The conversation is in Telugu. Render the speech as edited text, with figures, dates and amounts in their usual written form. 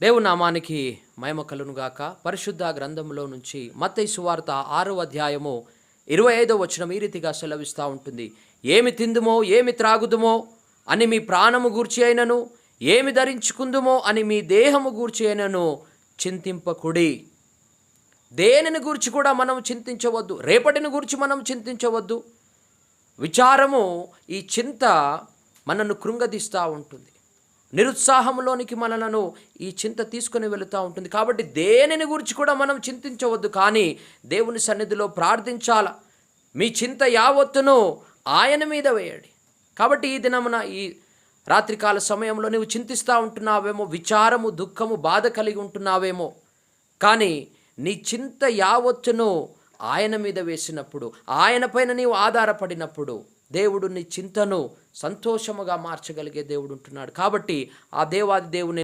దేవుని నామానికి మహిమ కలుగునుగాక. పరిశుద్ధ గ్రంథంలో నుంచి మత్తయి సువార్త 6వ అధ్యాయము 25వ వచనం ఈ రీతిగా సెలవిస్తూ ఉంటుంది. ఏమి తిందుమో ఏమి త్రాగుదుమో అని మీ ప్రాణము గూర్చి అయినను, ఏమి ధరించుకుందుమో అని మీ దేహము గూర్చి అయినను చింతింపకుడి. దేనిని గూర్చి కూడా మనం చింతించవద్దు, రేపటిని గూర్చి మనం చింతించవద్దు. విచారము, ఈ చింత మనను కృంగదీస్తూ ఉంటుంది, నిరుత్సాహంలోనికి మనలను ఈ చింత తీసుకొని వెళుతూ ఉంటుంది. కాబట్టి దేనిని గురించి కూడా మనం చింతించవద్దు, కానీ దేవుని సన్నిధిలో ప్రార్థించాల. మీ చింత యావత్తును ఆయన మీద వేయండి. కాబట్టి ఈ దినమున, ఈ రాత్రికాల సమయంలో నువ్వు చింతిస్తూ ఉంటున్నావేమో, విచారము, దుఃఖము, బాధ కలిగి ఉంటున్నావేమో, కానీ నీ చింత యావత్తును ఆయన మీద వేసినప్పుడు, ఆయన పైన నీవు ఆధారపడినప్పుడు దేవుడు నీ చింతను సంతోషముగా మార్చగలిగే దేవుడు ఉంటున్నాడు. కాబట్టి ఆ దేవాది దేవుని